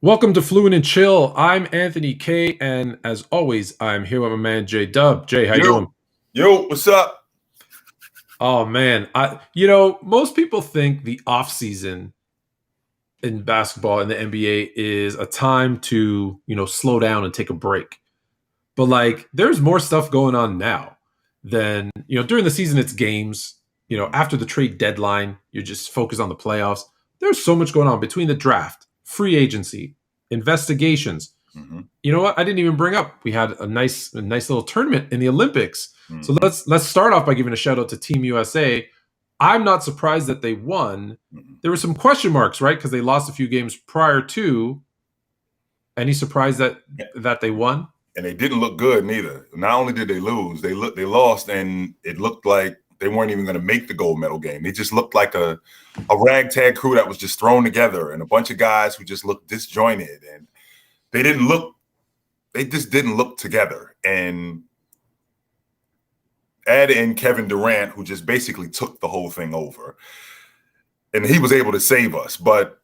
Welcome to Fluent and Chill. I'm anthonyk, and as always, I'm here with my man J Dub. Jay, how you doing? Yo, what's up? Oh man, most people think the off season in basketball in the NBA is a time to slow down and take a break. But like, there's more stuff going on now than during the season. It's games. After the trade deadline, you're just focused on the playoffs. There's so much going on between the draft, free agency, investigations. Mm-hmm. You know what? I didn't even bring up. We had a nice little tournament in the Olympics. Mm-hmm. So let's start off by giving a shout out to Team USA. I'm not surprised that they won. Mm-hmm. There were some question marks, right? Because they lost a few games prior to. Any surprise that they won? And they didn't look good neither. Not only did they lose, they lost, and it looked like they weren't even going to make the gold medal game. They just looked like a ragtag crew that was just thrown together, and a bunch of guys who just looked disjointed, and they just didn't look together. And add in Kevin Durant, who just basically took the whole thing over, and he was able to save us. But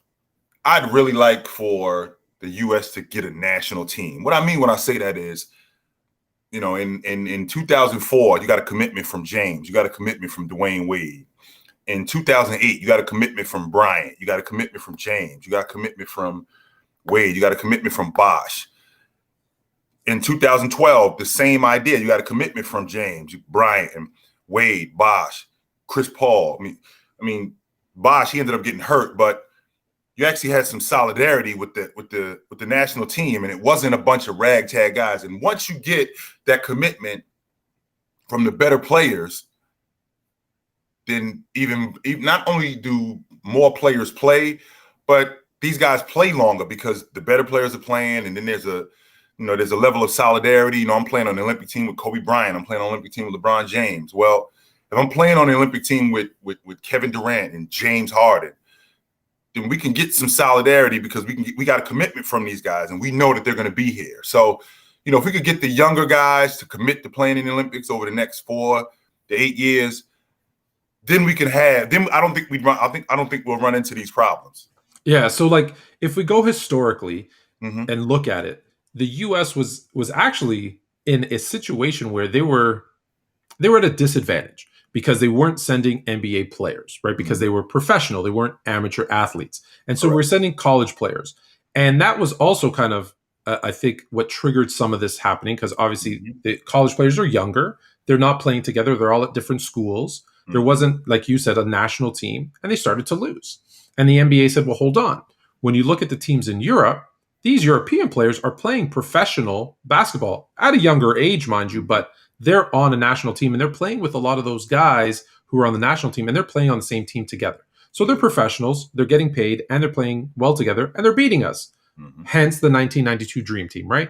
I'd really like for the U.S. to get a national team. What I mean when I say that is, in 2004, you got a commitment from James. You got a commitment from Dwayne Wade. In 2008, you got a commitment from Bryant. You got a commitment from James. You got a commitment from Wade. You got a commitment from Bosh. In 2012, the same idea. You got a commitment from James, Bryant, and Wade, Bosh, Chris Paul. I mean, Bosh, he ended up getting hurt, but you actually had some solidarity with the national team, and it wasn't a bunch of ragtag guys. And once you get that commitment from the better players, then even not only do more players play, but these guys play longer because the better players are playing, and then there's a level of solidarity. I'm playing on the Olympic team with Kobe Bryant. I'm playing on the Olympic team with LeBron James. Well, if I'm playing on the Olympic team with Kevin Durant and James Harden, then we can get some solidarity because we got a commitment from these guys, and we know that they're going to be here. So, if we could get the younger guys to commit to playing in the Olympics over the next 4 to 8 years, then we can have. Then I don't think we'll run into these problems. Yeah. So, like, if we go historically Mm-hmm. and look at it, the U.S. was actually in a situation where they were at a disadvantage because they weren't sending NBA players, right? Because they were professional, they weren't amateur athletes, and so we're sending college players, and that was also kind of, I think, what triggered some of this happening because obviously the college players are younger, they're not playing together, they're all at different schools. There wasn't, like you said, a national team, and they started to lose. And the NBA said, well, hold on. When you look at the teams in Europe, these European players are playing professional basketball at a younger age, mind you, but they're on a national team and they're playing with a lot of those guys who are on the national team, and they're playing on the same team together. So they're professionals, they're getting paid, and they're playing well together, and they're beating us. Mm-hmm. Hence the 1992 Dream Team, right?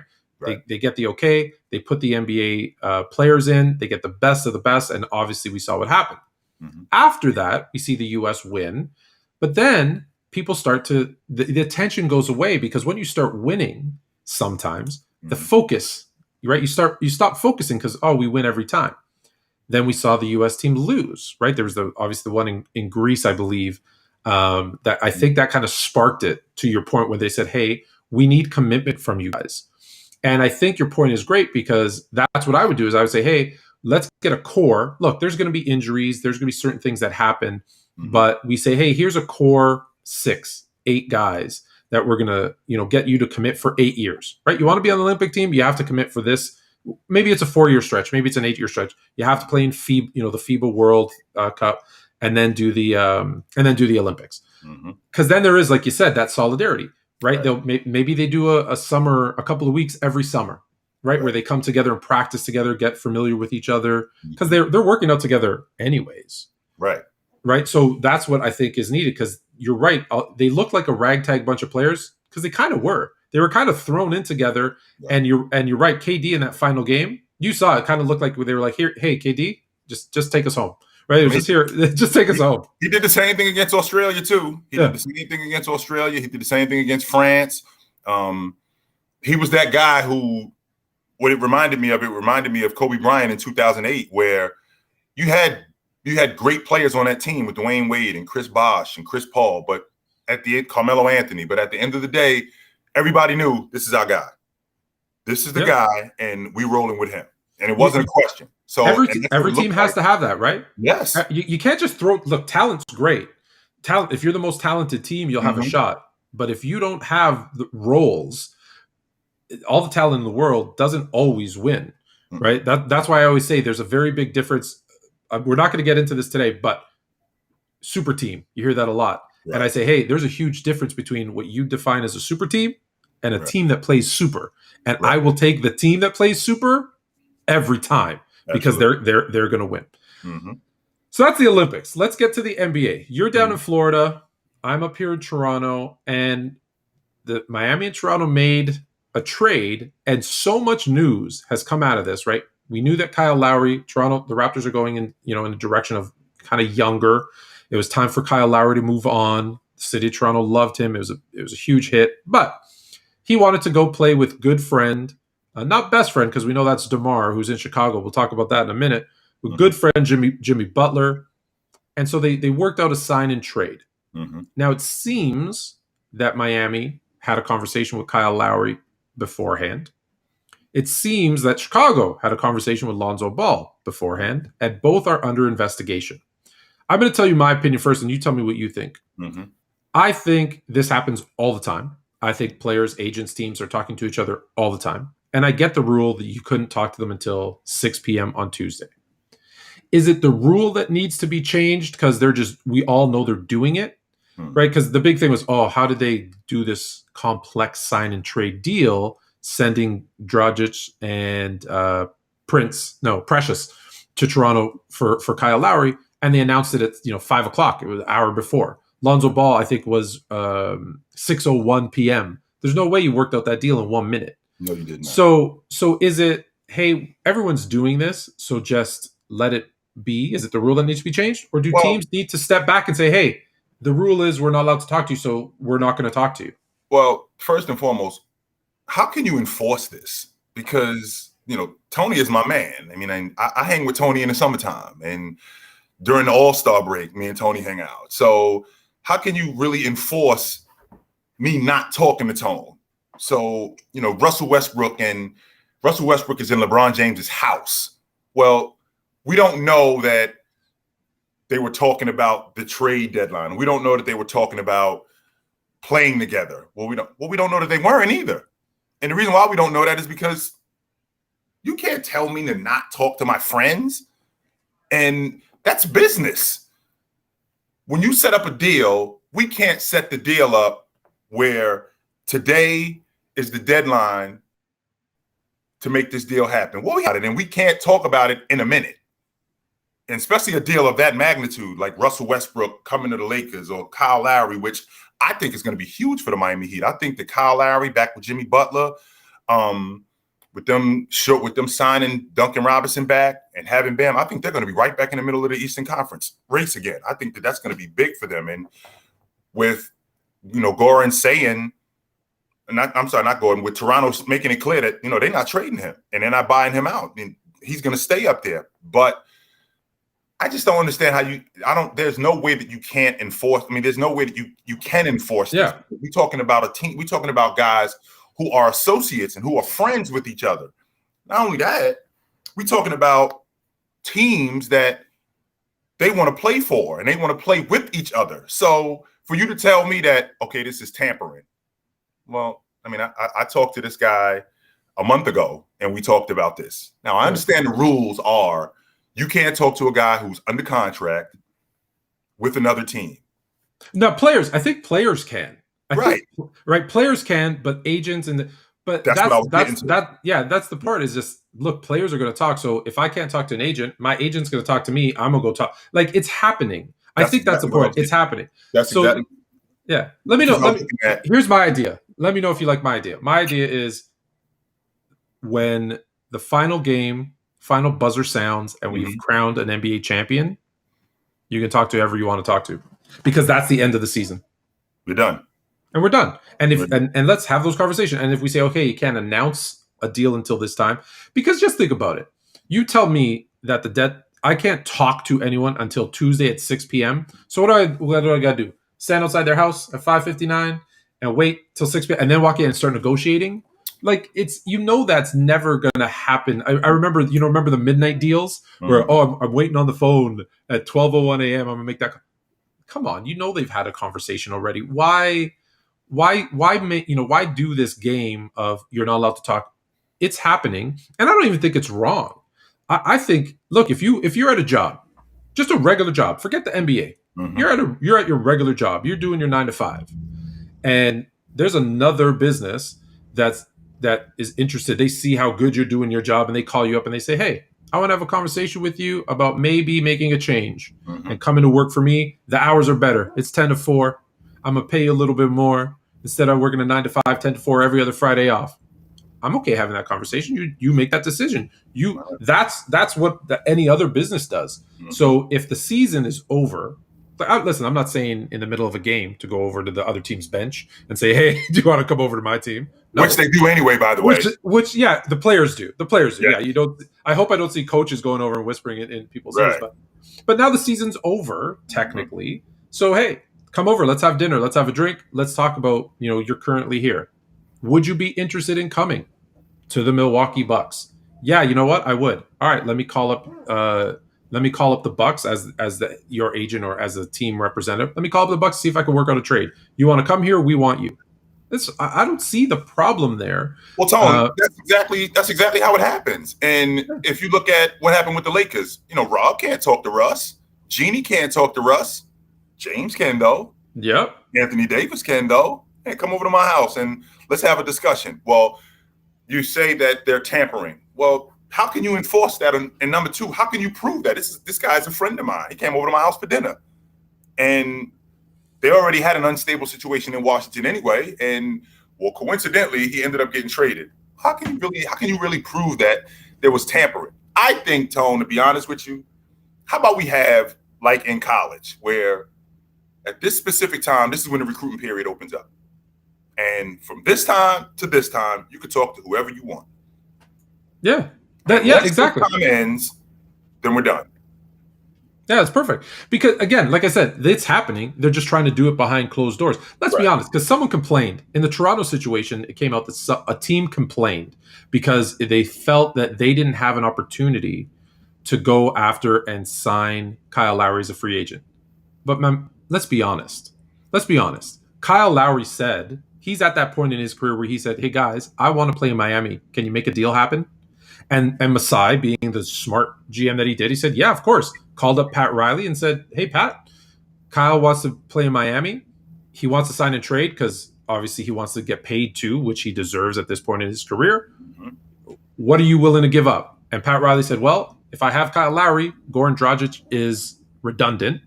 They get the okay, they put the NBA players in, they get the best of the best, and obviously we saw what happened. Mm-hmm. After that, we see the U.S. win, but then people start to, the attention goes away because when you start winning, sometimes the focus, right? You stop focusing because, we win every time. Then we saw the U.S. team lose, right? There was obviously the one in Greece, I believe, that I think that kind of sparked it, to your point, where they said, hey, we need commitment from you guys. And I think your point is great because that's what I would do is I would say, hey, let's get a core. Look, there's going to be injuries. There's going to be certain things that happen. Mm-hmm. But we say, hey, here's a core 6, 8 guys that we're going to, get you to commit for 8 years, right? You want to be on the Olympic team, you have to commit for this. Maybe it's a 4-year stretch. Maybe it's an 8-year stretch. You have to play in FIBA, the FIBA World Cup, and then do the Olympics. Because then there is, like you said, that solidarity, right? They'll maybe they do a summer, a couple of weeks every summer, right? Where they come together and practice together, get familiar with each other, because they're working out together anyways, right? So that's what I think is needed, because you're right. They look like a ragtag bunch of players because they kind of were. They were kind of thrown in together, and you're right. KD in that final game, you saw it kind of looked like they were like, "Here, hey KD, just take us home." Right? It was just here, just take us home. He did the same thing against Australia too. He did the same thing against Australia. He did the same thing against France. He was that guy who, what it reminded me of Kobe Bryant in 2008, where you had great players on that team with Dwayne Wade and Chris Bosh and Chris Paul, but at the end, Carmelo Anthony. But at the end of the day, everybody knew this is our guy. This is the guy, and we rolling with him. And it wasn't a question. So every team has to have that, right? Yes. You can't just look, talent's great. If you're the most talented team, you'll have a shot. But if you don't have the roles, all the talent in the world doesn't always win, right? That's why I always say there's a very big difference. We're not going to get into this today, but super team, you hear that a lot. Right. And I say, hey, there's a huge difference between what you define as a super team and a team that plays super. And I will take the team that plays super every time because they're going to win. So that's the Olympics. Let's get to the NBA. You're down in Florida. I'm up here in Toronto, and the Miami and Toronto made a trade, and so much news has come out of this, right? We knew that Kyle Lowry, Toronto, the Raptors are going in the direction of kind of younger. It was time for Kyle Lowry to move on. The city of Toronto loved him. It was a huge hit, but he wanted to go play with good friend, not best friend, because we know that's DeMar, who's in Chicago. We'll talk about that in a minute. With good friend Jimmy Butler, and so they worked out a sign and trade. Now it seems that Miami had a conversation with Kyle Lowry beforehand. It seems that Chicago had a conversation with Lonzo Ball beforehand, and both are under investigation. I'm going to tell you my opinion first, and you tell me what you think. I think this happens all the time. I think players, agents, teams are talking to each other all the time. And I get the rule that you couldn't talk to them until 6 p.m. on Tuesday. Is it the rule that needs to be changed because we all know they're doing it, right? Because the big thing was, how did they do this complex sign and trade deal, sending Dragic and Precious to Toronto for Kyle Lowry, and they announced it at 5 o'clock. It was an hour before. Lonzo Ball, I think, was 6:01 p.m. There's no way you worked out that deal in 1 minute. No, you did not. So is it, hey, everyone's doing this, so just let it be? Is it the rule that needs to be changed? Or do teams need to step back and say, hey, the rule is we're not allowed to talk to you, so we're not going to talk to you? Well, first and foremost, how can you enforce this? Because, Tony is my man. I mean, I hang with Tony in the summertime, and during the All-Star break, me and Tony hang out. So how can you really enforce me not talking to Tone? So, Russell Westbrook is in LeBron James's house. Well, we don't know that they were talking about the trade deadline. We don't know that they were talking about playing together. Well, we don't know that they weren't either. And the reason why we don't know that is because you can't tell me to not talk to my friends. And that's business. When you set up a deal, we can't set the deal up where today is the deadline to make this deal happen. Well, we got it, and we can't talk about it in a minute. And especially a deal of that magnitude, like Russell Westbrook coming to the Lakers or Kyle Lowry, which I think is going to be huge for the Miami Heat. I think that Kyle Lowry back with Jimmy Butler, with them signing Duncan Robinson back and having Bam, I think they're going to be right back in the middle of the Eastern Conference race again. I think that's going to be big for them. And with, Goran saying, not Gordon, with Toronto making it clear that, they're not trading him and they're not buying him out. I mean, he's going to stay up there. But I just don't understand how there's no way that you can't enforce. I mean, there's no way that you can enforce this. We're talking about a team. We're talking about guys who are associates and who are friends with each other. Not only that, we're talking about teams that they want to play for and they want to play with each other. So for you to tell me that, okay, this is tampering. Well, I mean, I talked to this guy a month ago and we talked about this. Now, I understand the rules are you can't talk to a guy who's under contract with another team. No, I think players can. Right. Players can, but agents that's the part is just, look, players are going to talk. So if I can't talk to an agent, my agent's going to talk to me. I'm going to go talk. Like, it's happening. I think that's the point. It's happening. Yeah. Let me know. Here's my idea. Let me know if you like my idea. My idea is when the final buzzer sounds and we've crowned an NBA champion, you can talk to whoever you want to talk to, because that's the end of the season. We're done. And we're done. And and let's have those conversations. And if we say, okay, you can't announce a deal until this time, because just think about it. You tell me that I can't talk to anyone until Tuesday at 6 p.m. So what do I got to do? Stand outside their house at 5:59 and wait till 6 p.m. and then walk in and start negotiating. Like it's that's never gonna happen. I remember remember the midnight deals where I'm waiting on the phone at 12:01 a.m. I'm gonna make that. Come on, they've had a conversation already. Why do this game of you're not allowed to talk? It's happening, and I don't even think it's wrong. I think, look, if you're at a job, just a regular job, forget the NBA. You're at your regular job. You're doing your 9 to 5, and there's another business that is interested. They see how good you're doing your job, and they call you up and they say, "Hey, I want to have a conversation with you about maybe making a change and coming to work for me. The hours are better. It's 10 to 4. I'm gonna pay you a little bit more instead of working a 9 to 5, 10 to 4 every other Friday off." I'm okay having that conversation. You make that decision. That's what any other business does. So if the season is over, listen, I'm not saying in the middle of a game to go over to the other team's bench and say, "Hey, do you want to come over to my team?" No. Which they do anyway, by the way. Which the players do. The players do. Yeah, you don't. I hope I don't see coaches going over and whispering it in people's ears. But now the season's over technically. So hey, come over. Let's have dinner. Let's have a drink. Let's talk about you're currently here. Would you be interested in coming to the Milwaukee Bucks? Yeah, you know what? I would. All right, let me call up the Bucks as your agent or as a team representative. Let me call up the Bucks, see if I can work out a trade. You want to come here? We want you. I don't see the problem there. Well, Tone, that's exactly how it happens. And if you look at what happened with the Lakers, Rob can't talk to Russ. Jeannie can't talk to Russ. James can though. Yep. Anthony Davis can though. Hey, come over to my house and let's have a discussion. Well, you say that they're tampering. Well, how can you enforce that? And number two, how can you prove that? This guy's a friend of mine. He came over to my house for dinner. And they already had an unstable situation in Washington anyway. And well, coincidentally, he ended up getting traded. How can you really prove that there was tampering? I think, Tone, to be honest with you, how about we have like in college where at this specific time, this is when the recruiting period opens up. And from this time to this time, you can talk to whoever you want. Yeah. Exactly. Once the time ends, then we're done. Yeah, it's perfect. Because again, like I said, it's happening. They're just trying to do it behind closed doors. Let's be honest, because someone complained. In the Toronto situation, it came out that a team complained because they felt that they didn't have an opportunity to go after and sign Kyle Lowry as a free agent. But let's be honest. Kyle Lowry said he's at that point in his career where he said, "Hey guys, I want to play in Miami. Can you make a deal happen?" And Masai, being the smart GM that he did, he said, "Yeah, of course." Called up Pat Riley and said, "Hey Pat, Kyle wants to play in Miami. He wants to sign and trade because obviously he wants to get paid too, which he deserves at this point in his career. What are you willing to give up?" And Pat Riley said, "Well, if I have Kyle Lowry, Goran Dragic is redundant."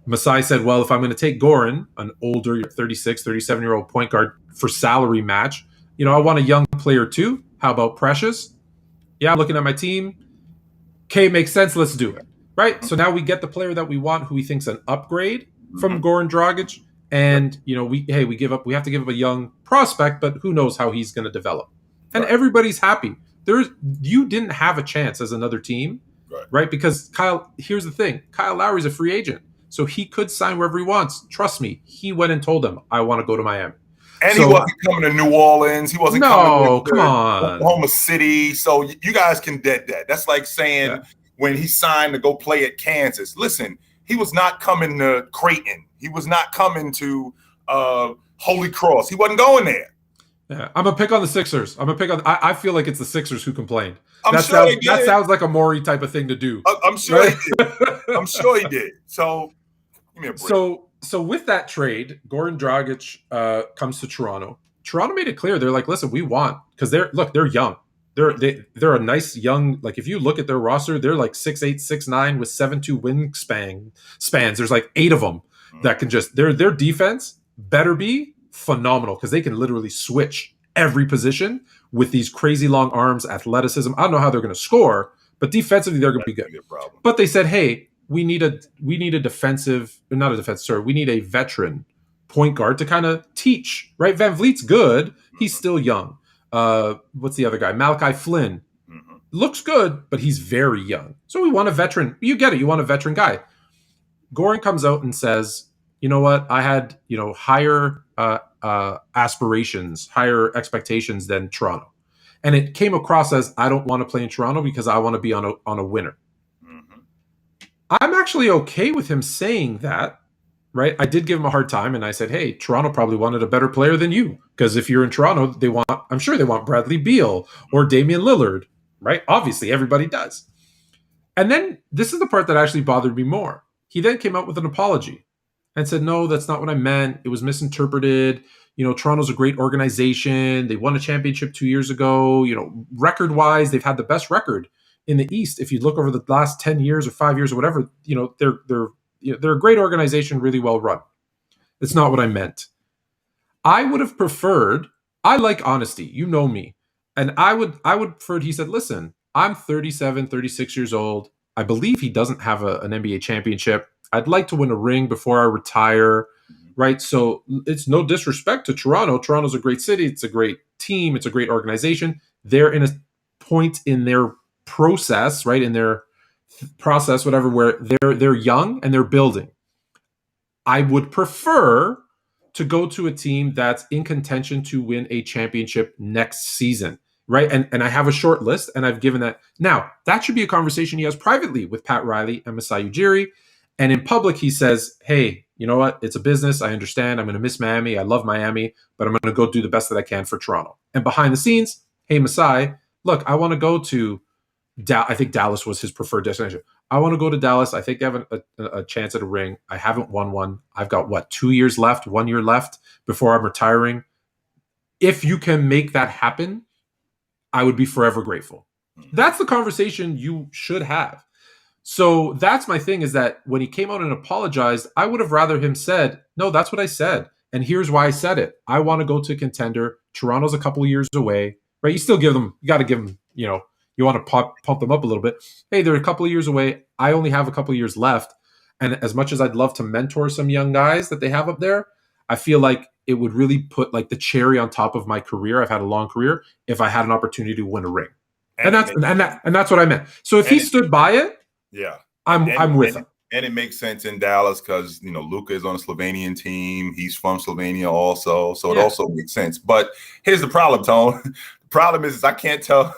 Masai said, "Well, if I'm going to take Goran, an older 36, 37-year-old point guard for salary match, I want a young player too. How about Precious? Yeah, I'm looking at my team. Okay, makes sense. Let's do it." Right? So now we get the player that we want, who we think's an upgrade from Goran Dragic. And, we have to give up a young prospect, but who knows how he's going to develop. And everybody's happy. You didn't have a chance as another team, right? Because here's the thing. Kyle Lowry's a free agent. So he could sign wherever he wants. Trust me. He went and told them, "I want to go to Miami." And he wasn't coming to New Orleans. He wasn't coming to on. Oklahoma City. So you guys can dead that. That's like saying when he signed to go play at Kansas. Listen, he was not coming to Creighton. He was not coming to Holy Cross. He wasn't going there. Yeah, I'm going to pick on the Sixers. I feel like it's the Sixers who complained. That sounds like a Maury type of thing to do. I'm sure he did. I'm sure he did. So give me a break. So with that trade, Goran Dragic comes to Toronto. Toronto made it clear they're like, "Listen, we want," because they're young. They're a nice young, like if you look at their roster, they're like 6'8", 6'9" with 7'2" spans. There's like 8 of them that can just their defense better be phenomenal because they can literally switch every position with these crazy long arms, athleticism. I don't know how they're going to score, but defensively they're going to be good. But they said, "Hey, we need a veteran point guard to kind of teach." Right? Van Vliet's good. He's still young. What's the other guy? Malachi Flynn. Looks good, but he's very young. So we want a veteran. You get it. You want a veteran guy. Goran comes out and says, you know what, I had, higher aspirations, higher expectations than Toronto. And it came across as I don't want to play in Toronto because I want to be on a winner. Mm-hmm. I'm actually okay with him saying that, right? I did give him a hard time and I said, hey, Toronto probably wanted a better player than you. Because if you're in Toronto, I'm sure they want Bradley Beal or Damian Lillard, right? Obviously, everybody does. And then this is the part that actually bothered me more. He then came out with an apology and said, no, that's not what I meant. It was misinterpreted. Toronto's a great organization. They won a championship 2 years ago. Record wise, they've had the best record in the East. If you look over the last 10 years or 5 years or whatever, they're a great organization, really well run. It's not what I meant. I would have preferred, I like honesty. You know me. And I would prefer, he said, listen, I'm 37, 36 years old. I believe he doesn't have an NBA championship. I'd like to win a ring before I retire, right? So it's no disrespect to Toronto. Toronto's a great city. It's a great team. It's a great organization. They're in a point in their process, right? In their process, whatever, where they're young and they're building. I would prefer to go to a team that's in contention to win a championship next season, right? And I have a short list, and I've given that. Now, that should be a conversation he has privately with Pat Riley and Masai Ujiri. And in public, he says, hey, you know what? It's a business. I understand. I'm going to miss Miami. I love Miami, but I'm going to go do the best that I can for Toronto. And behind the scenes, hey, Masai, look, I want to go to I think Dallas was his preferred destination. I want to go to Dallas. I think they have a chance at a ring. I haven't won one. I've got 2 years left, 1 year left before I'm retiring. If you can make that happen, I would be forever grateful. That's the conversation you should have. So that's my thing, is that when he came out and apologized, I would have rather him said, no, that's what I said. And here's why I said it. I want to go to a contender. Toronto's a couple of years away, right? You got to give them, you want to pump them up a little bit. Hey, they're a couple of years away. I only have a couple of years left. And as much as I'd love to mentor some young guys that they have up there, I feel like it would really put like the cherry on top of my career. I've had a long career if I had an opportunity to win a ring. And that's what I meant. So if he stood by it, yeah, I'm with him. And it makes sense in Dallas because Luka is on a Slovenian team. He's from Slovenia also, so it also makes sense. But here's the problem, Tone. The problem is I can't tell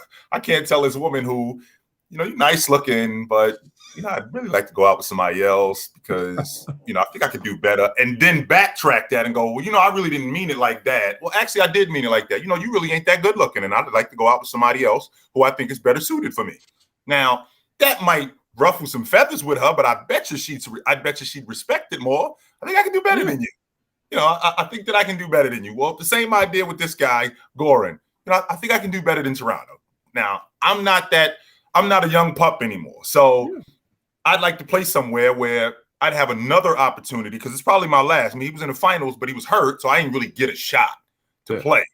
this woman who, you're nice looking, but I'd really like to go out with somebody else because I think I could do better. And then backtrack that and go, well, I really didn't mean it like that. Well, actually, I did mean it like that. You really ain't that good looking, and I'd like to go out with somebody else who I think is better suited for me. Now that might ruffle some feathers with her, but I bet you she'd respect it more. I think I can do better than you. I think that I can do better than you. Well, the same idea with this guy, Goran. I think I can do better than Toronto. Now, I'm not a young pup anymore. So I'd like to play somewhere where I'd have another opportunity because it's probably my last. I mean, he was in the finals, but he was hurt, so I didn't really get a shot to play.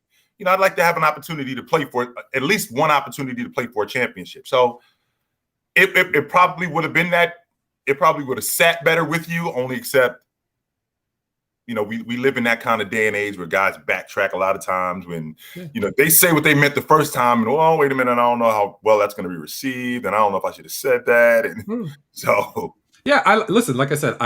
I'd like to have an opportunity to play for at least one opportunity to play for a championship. So it probably would have been that. It probably would have sat better with you, only except, we live in that kind of day and age where guys backtrack a lot of times when, they say what they meant the first time and, oh, wait a minute, I don't know how well that's going to be received. And I don't know if I should have said that. And so. Yeah, listen, like I said,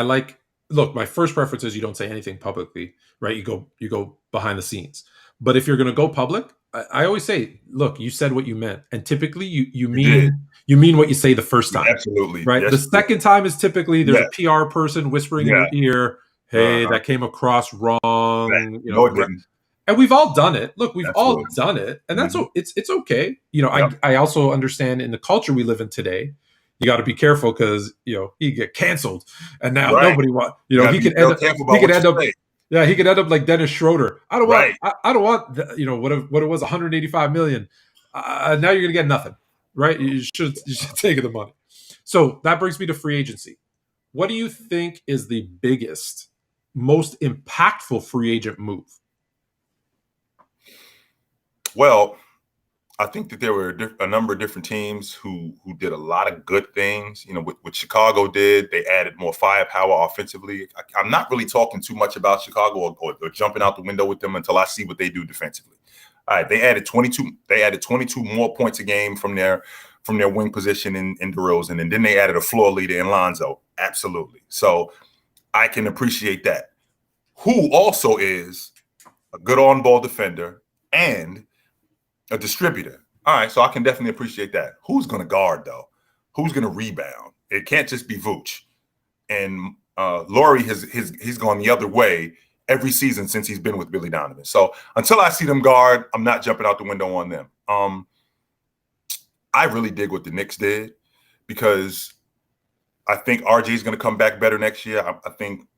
look, my first preference is you don't say anything publicly, right? You go behind the scenes. But if you're going to go public, I always say, look, you said what you meant. And typically you mean what you say the first time. Absolutely. Right. Yes, the second time is typically there's a PR person whispering in your ear, hey, that came across wrong. Right. No, it didn't. And we've all done it. Look, we've all done it. And that's it's okay. I also understand in the culture we live in today, you got to be careful because, he get canceled. And now nobody wants, he could end up. Yeah, he could end up like Dennis Schroeder. I don't want, what it was, 185 million. Now you're gonna get nothing, right? You should take the money. So that brings me to free agency. What do you think is the biggest, most impactful free agent move? Well, I think that there were a number of different teams who did a lot of good things. What Chicago did, they added more firepower offensively. I'm not really talking too much about Chicago or jumping out the window with them until I see what they do defensively. All right, they added 22. They added 22 more points a game from their wing position in DeRozan, and then they added a floor leader in Lonzo. Absolutely. So I can appreciate that. who also is a good on-ball defender and a distributor. All right, so I can definitely appreciate that. Who's going to guard, though? Who's going to rebound? It can't just be Vooch. And Laurie he's gone the other way every season since he's been with Billy Donovan. So until I see them guard, I'm not jumping out the window on them. I really dig what the Knicks did because I think RJ is going to come back better next year. I think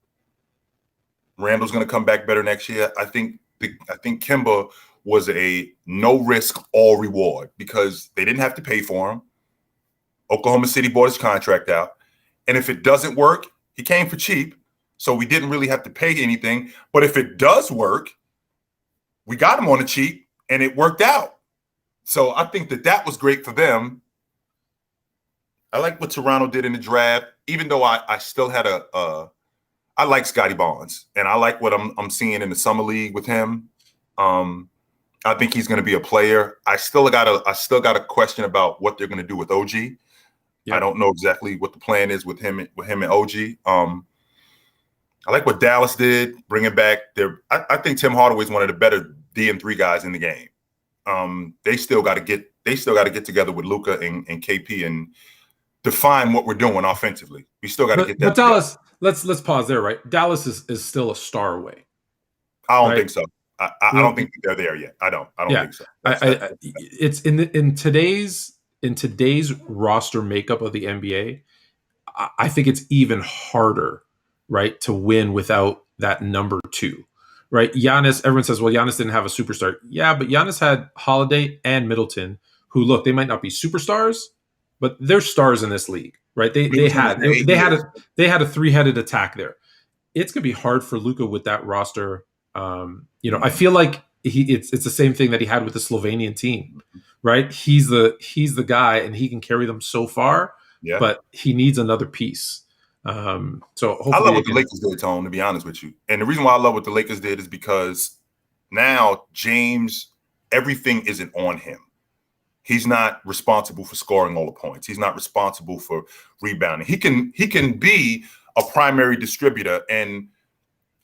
Randall's going to come back better next year. I think Kemba was a no risk, all reward because they didn't have to pay for him. Oklahoma City bought his contract out. And if it doesn't work, he came for cheap. So we didn't really have to pay anything. But if it does work, we got him on the cheap and it worked out. So I think that was great for them. I like what Toronto did in the draft, even though I still had I like Scotty Barnes and I like what I'm seeing in the summer league with him. I think he's going to be a player. I still got a question about what they're going to do with OG. Yep. I don't know exactly what the plan is with him and OG. I like what Dallas did, bringing back I think Tim Hardaway is one of the better D&3 guys in the game. They still got to get together with Luka and KP and define what we're doing offensively. We still got to get that. But Dallas, let's pause there, right? Dallas is still a star away. I don't think so. I don't think they're there yet. I don't think so. It's in today's roster makeup of the NBA. I think it's even harder, right, to win without that number two, right? Giannis. Everyone says, well, Giannis didn't have a superstar. Yeah, but Giannis had Holiday and Middleton, who look, they might not be superstars, but they're stars in this league, right? They had a three-headed attack there. It's gonna be hard for Luka with that roster. I feel like it's the same thing that he had with the Slovenian team, right? He's the guy, and he can carry them so far. Yeah. But he needs another piece. So hopefully I love what the Lakers did, Tone, to be honest with you. And the reason why I love what the Lakers did is because now James, everything isn't on him. He's not responsible for scoring all the points. He's not responsible for rebounding. He can be a primary distributor, and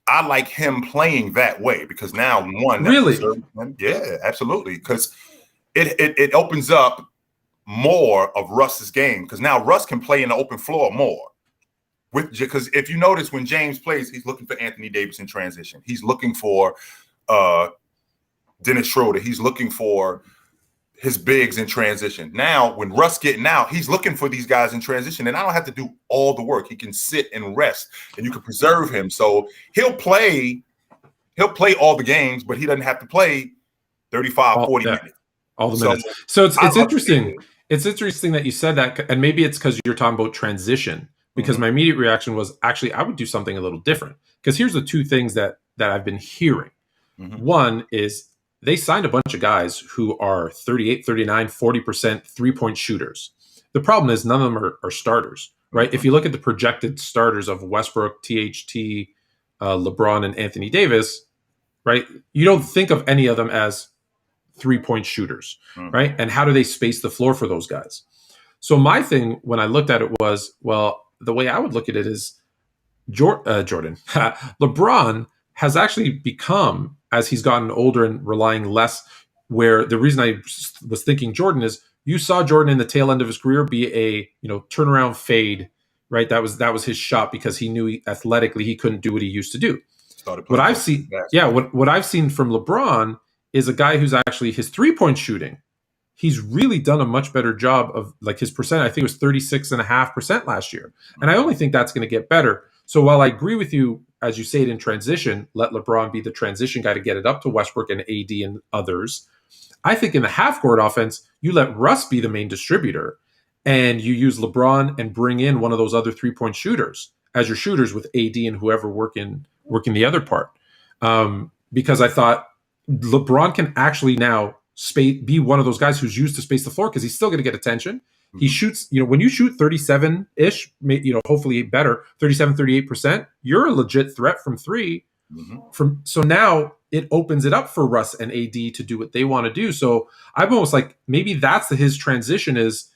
I like him playing that way because now really, yeah, absolutely, because it opens up more of Russ's game because now Russ can play in the open floor more. Because if you notice when James plays, he's looking for Anthony Davis in transition. He's looking for Dennis Schroeder. He's looking for his bigs in transition. Now, when Russ getting out, he's looking for these guys in transition, and I don't have to do all the work. He can sit and rest, and you can preserve him. So he'll play all the games, but he doesn't have to play 35, 40 minutes. All the minutes. So it's interesting. It's interesting that you said that, and maybe it's because you're talking about transition, because my immediate reaction was actually I would do something a little different. Because here's the two things that I've been hearing. One is they signed a bunch of guys who are 38, 39, 40% three-point shooters. The problem is none of them are starters, right? If you look at the projected starters of Westbrook, THT, LeBron, and Anthony Davis, right, you don't think of any of them as three-point shooters, right? And how do they space the floor for those guys? So my thing when I looked at it was, well, the way I would look at it is Jordan. LeBron has actually become, as he's gotten older and relying less, where the reason I was thinking Jordan is you saw Jordan in the tail end of his career be a turnaround fade, right? That was his shot because he knew athletically he couldn't do what he used to do. What I've seen, what I've seen from LeBron is a guy who's actually his 3-point shooting. He's really done a much better job of like his percent. I think it was 36.5% last year. And I only think that's going to get better. So while I agree with you, as you say it in transition, let LeBron be the transition guy to get it up to Westbrook and AD and others. I think in the half-court offense, you let Russ be the main distributor and you use LeBron and bring in one of those other 3-point shooters as your shooters with AD and whoever working the other part. Because I thought LeBron can actually now be one of those guys who's used to space the floor because he's still going to get attention. He shoots, when you shoot 37-ish, hopefully better, 37, 38%, you're a legit threat from three. So now it opens it up for Russ and AD to do what they want to do. So I'm almost like maybe that's his transition is,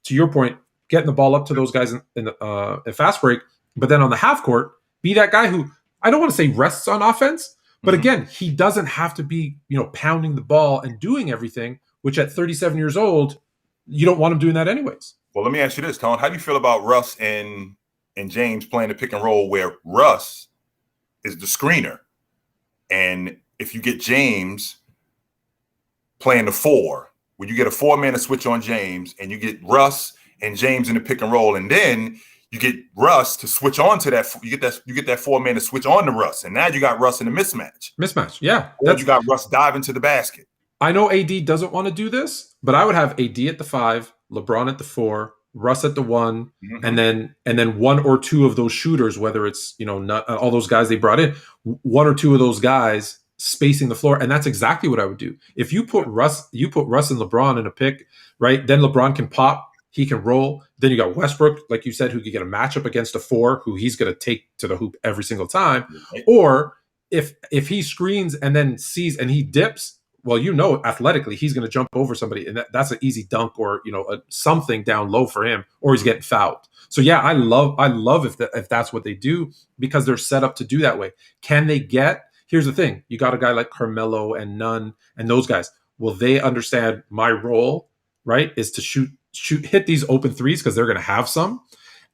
to your point, getting the ball up to those guys in fast break, but then on the half court, be that guy who I don't want to say rests on offense, but Mhm. again, he doesn't have to be, pounding the ball and doing everything, which at 37 years old, you don't want him doing that anyways. Well, let me ask you this, Tone. How do you feel about Russ and James playing the pick and roll where Russ is the screener? And if you get James playing the four, where you get a four-man to switch on James, and you get Russ and James in the pick and roll, and then you get Russ to switch on to that. You get that four-man to switch on to Russ, and now you got Russ in a mismatch. Yeah, Or you got Russ diving to the basket. I know AD doesn't want to do this, but I would have AD at the 5, LeBron at the 4, Russ at the 1, Mm-hmm. and then one or two of those shooters, whether it's not all those guys they brought in, one or two of those guys spacing the floor, and that's exactly what I would do. If you put Russ and LeBron in a pick, right? Then LeBron can pop, he can roll. Then you got Westbrook, like you said, who could get a matchup against a 4, who he's going to take to the hoop every single time. Right. Or if he screens and then sees and he dips, well, athletically, he's going to jump over somebody, and that's an easy dunk or something down low for him, or he's getting fouled. So yeah, I love if that's what they do, because they're set up to do that way. Can they get? Here's the thing: you got a guy like Carmelo and Nunn and those guys. Will they understand my role? Right, is to hit these open threes because they're going to have some,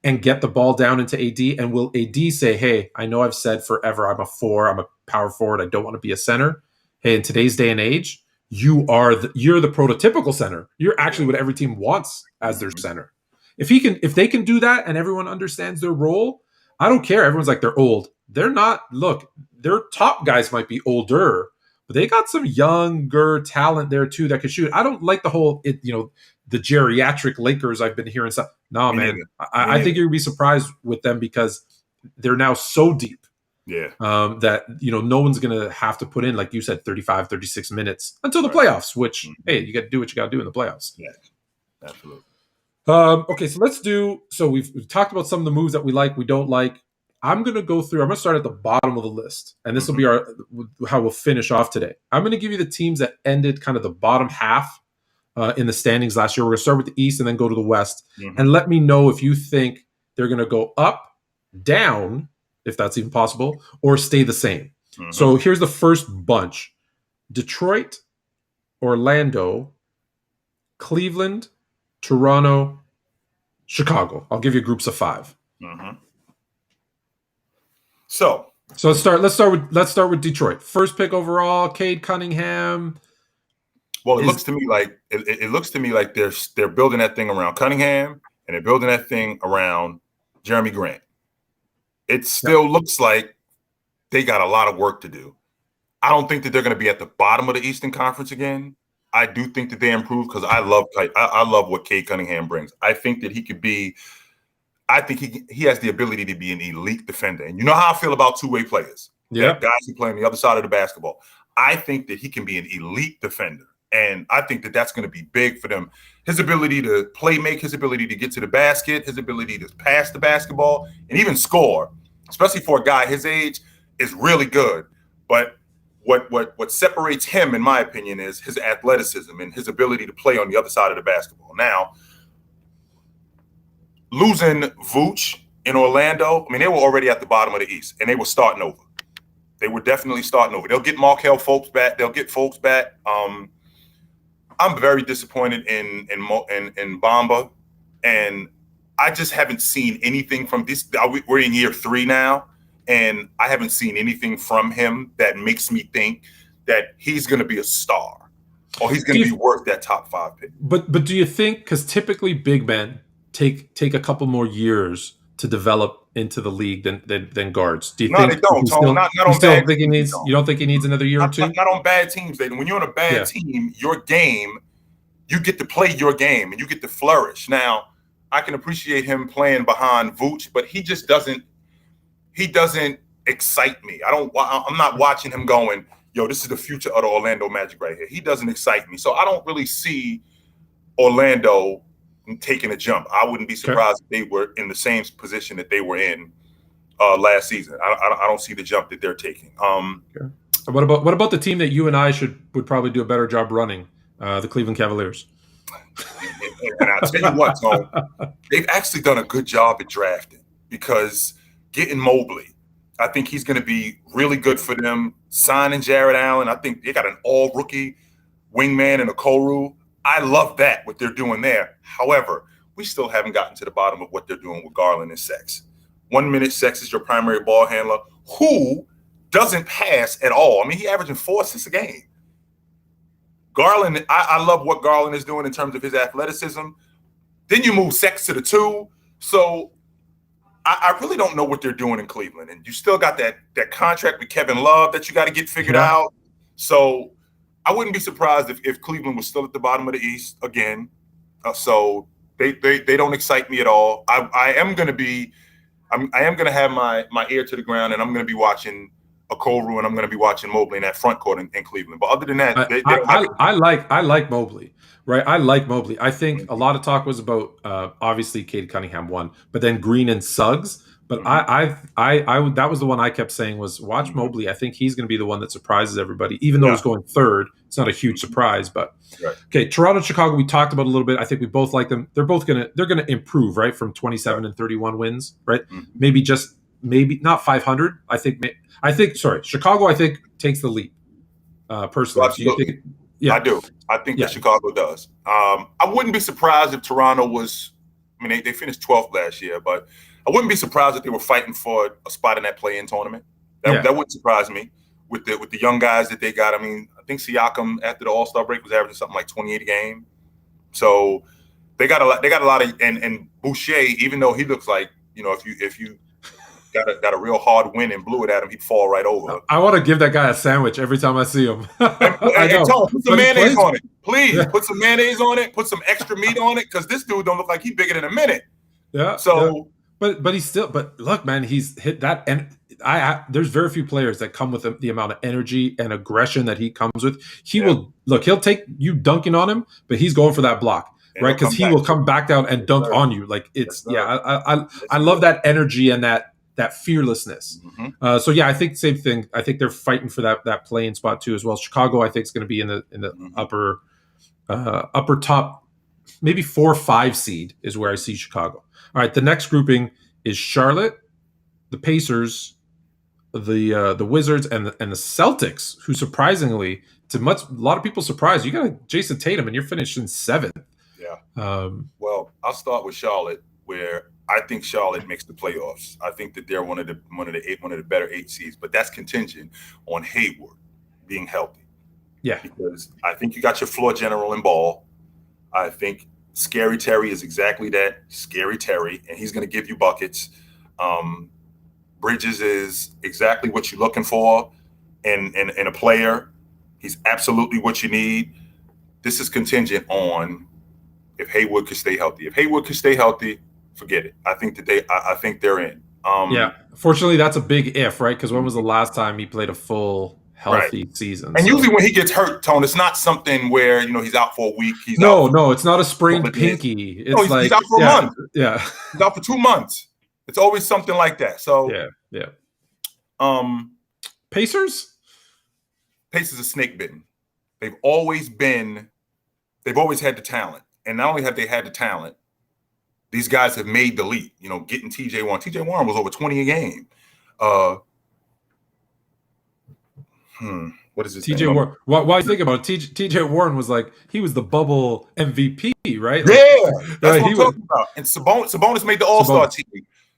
and get the ball down into AD. And will AD say, "Hey, I know I've said forever I'm a 4, I'm a power forward, I don't want to be a center." Hey, in today's day and age, you're the prototypical center. You're actually what every team wants as their center. If they can do that and everyone understands their role, I don't care. Everyone's like they're old. They're not. Look, their top guys might be older, but they got some younger talent there too that can shoot. I don't like the whole the geriatric Lakers I've been hearing stuff. No, man. I think you'd be surprised with them because they're now so deep. Yeah. That no one's gonna have to put in, like you said, 35, 36 minutes until the playoffs, which hey, you got to do what you got to do in the playoffs. Yeah, absolutely. Okay, so we've talked about some of the moves that we like, we don't like. I'm gonna start at the bottom of the list, and this will be how we'll finish off today. I'm gonna give you the teams that ended kind of the bottom half in the standings last year. We're gonna start with the East and then go to the West, and let me know if you think they're gonna go up, down, if that's even possible, or stay the same. So here's the first bunch: Detroit, Orlando, Cleveland, Toronto, Chicago. I'll give you groups of 5. So let's start with Detroit. First pick overall, Cade Cunningham. Well, it looks to me like they're building that thing around Cunningham, and they're building that thing around Jeremy Grant. It still looks like they got a lot of work to do. I don't think that they're going to be at the bottom of the Eastern Conference again. I do think that they improve because I love what Cade Cunningham brings. I think that he could be. I think he has the ability to be an elite defender. And you know how I feel about two-way players. Yeah, guys who play on the other side of the basketball. I think that he can be an elite defender. And I think that that's going to be big for them. His ability to play make, his ability to get to the basket, his ability to pass the basketball, and even score, especially for a guy his age, is really good. But what separates him, in my opinion, is his athleticism and his ability to play on the other side of the basketball. Now, losing Vooch in Orlando, I mean, they were already at the bottom of the East, and they were starting over. They were definitely starting over. They'll get Markelle Fultz back. They'll get Fultz back. I'm very disappointed in Bamba, and I just haven't seen anything from this. We're in year 3 now, and I haven't seen anything from him that makes me think that he's going to be a star or he's going to be worth that top 5 pick. But do you think, because typically big men take a couple more years to develop into the league than guards? Do you think they don't, Tone. Not on bad teams. You don't think he needs another year or two? Not on bad teams. When you're on a bad team, your game, you get to play your game and you get to flourish. Now, I can appreciate him playing behind Vooch, but he just doesn't excite me. I'm not watching him going, yo, this is the future of the Orlando Magic right here. He doesn't excite me. So I don't really see Orlando taking a jump. I wouldn't be surprised if they were in the same position that they were in last season. I don't see the jump that they're taking. What about the team that you and I would probably do a better job running? The Cleveland Cavaliers. And I'll tell you what, Tom, they've actually done a good job at drafting, because getting Mobley, I think he's going to be really good for them. Signing Jared Allen. I think they got an all rookie wingman and a Koru. I love that, what they're doing there. However, we still haven't gotten to the bottom of what they're doing with Garland and Sex. 1 minute, Sex is your primary ball handler who doesn't pass at all. I mean, he averaging 4 assists a game. Garland, I love what Garland is doing in terms of his athleticism. Then you move Sex to the 2. So I really don't know what they're doing in Cleveland. And you still got that contract with Kevin Love that you got to get figured out. So I wouldn't be surprised if Cleveland was still at the bottom of the East again. So they don't excite me at all. I am going to have my ear to the ground, and I'm going to be watching Okoro, and I'm going to be watching Mobley in that front court in Cleveland. But other than that, I like Mobley, right? I like Mobley. I think a lot of talk was about obviously Cade Cunningham won, but then Green and Suggs. But I that was the one I kept saying was watch Mobley. I think he's going to be the one that surprises everybody, even though he's going third. It's not a huge surprise, but okay. Toronto, Chicago, we talked about a little bit. I think we both like them. They're gonna improve, right, from 27 and 31 wins, right? Maybe not 500. I think Chicago. I think takes the leap. Personally, absolutely. I do. I think that Chicago does. I wouldn't be surprised if Toronto was. I mean, they finished 12th last year, but I wouldn't be surprised if they were fighting for a spot in that play-in tournament. That wouldn't surprise me with the young guys that they got. I mean, I think Siakam after the All-Star break was averaging something like 28 a game. So they got a lot. They got a lot of and Boucher, even though he looks like if you got a real hard win and blew it at him, he'd fall right over. I want to give that guy a sandwich every time I see him. I know. Tone, put some mayonnaise on it, please. Yeah. Put some mayonnaise on it. Put some extra meat on it, because this dude don't look like he's bigger than a minute. Yeah. So, but he's still. But look, man, he's hit that, and there's very few players that come with the amount of energy and aggression that he comes with. He'll take you dunking on him, but he's going for that block. Right, because he will come back down and dunk on you. Like it's I love that energy and that fearlessness. Mm-hmm. So I think same thing. I think they're fighting for that play-in spot too as well. Chicago, I think, is going to be in the upper top, maybe 4 or 5 seed is where I see Chicago. All right, the next grouping is Charlotte, the Pacers, the Wizards, and the Celtics, who surprisingly, a lot of people surprised. You got Jason Tatum, and you're finishing 7th. Yeah. Well, I'll start with Charlotte, where I think Charlotte makes the playoffs. I think that they're one of the better 8 seeds, but that's contingent on Hayward being healthy. Yeah. Because I think you got your floor general in Ball. I think Scary Terry is exactly that, Scary Terry, and he's going to give you buckets. Bridges is exactly what you're looking for in a player. He's absolutely what you need. This is contingent on if Hayward could stay healthy. If Hayward could stay healthy, forget it. I think they're in. Fortunately, that's a big if, right? Because when was the last time he played a full healthy season? And usually when he gets hurt, Tone, it's not something where he's out for a week. No, it's not a sprained pinky. It's he's out for a month. Yeah, he's out for 2 months. It's always something like that. So yeah. Pacers are snake bitten. They've always had the talent, and not only have they had the talent, these guys have made the leap. Getting TJ Warren. TJ Warren was over 20 a game. What is his name? TJ Warren. Why you think about it? TJ Warren was like, he was the bubble MVP, right? That's what I'm talking about. And Sabonis made the All-Star team.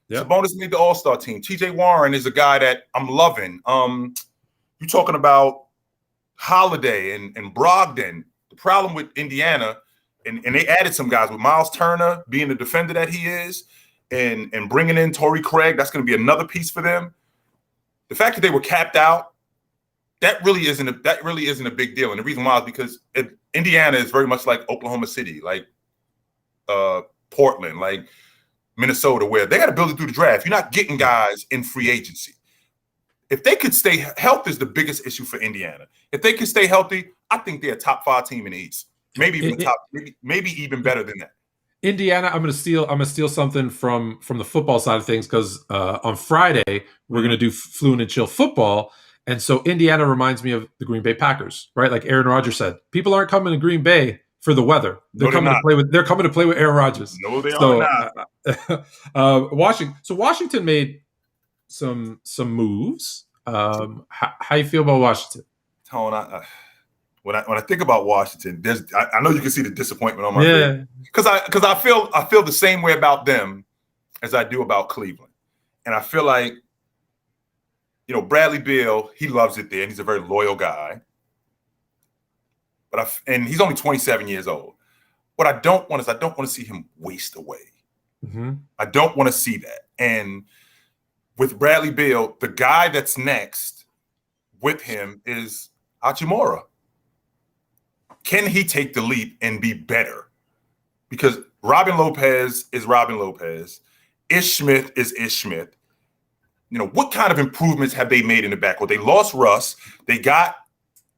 Yep. Sabonis made the All-Star team. TJ Warren is a guy that I'm loving. You're talking about Holiday and Brogdon. The problem with Indiana, and they added some guys with Miles Turner being the defender that he is, and bringing in Torrey Craig. That's going to be another piece for them. The fact that they were capped out, that really isn't a big deal. And the reason why is because Indiana is very much like Oklahoma City, like Portland, like Minnesota, where they got to build it through the draft. You're not getting guys in free agency. If they could stay healthy, is the biggest issue for Indiana. If they could stay healthy, I think they're a top 5 team in the East. Maybe even maybe even better than that. Indiana, I'm gonna steal something from the football side of things, because on Friday we're gonna do Fluent and Chill football, and so Indiana reminds me of the Green Bay Packers, right? Like Aaron Rodgers said, people aren't coming to Green Bay for the weather. They're coming to play with Aaron Rodgers. No, they are not. Washington made some moves. How you feel about Washington? Tone, when I think about Washington, I know you can see the disappointment on my face Yeah. because I feel the same way about them as I do about Cleveland, and I feel like Bradley Beal, he loves it there, and he's a very loyal guy. And he's only 27 years old. What I don't want to see him waste away. Mm-hmm. I don't want to see that. And with Bradley Beal, the guy that's next with him is Hachimura. Can he take the leap and be better? Because Robin Lopez is Robin Lopez. Ish Smith is Ish Smith. What kind of improvements have they made in the backcourt? They lost Russ. They got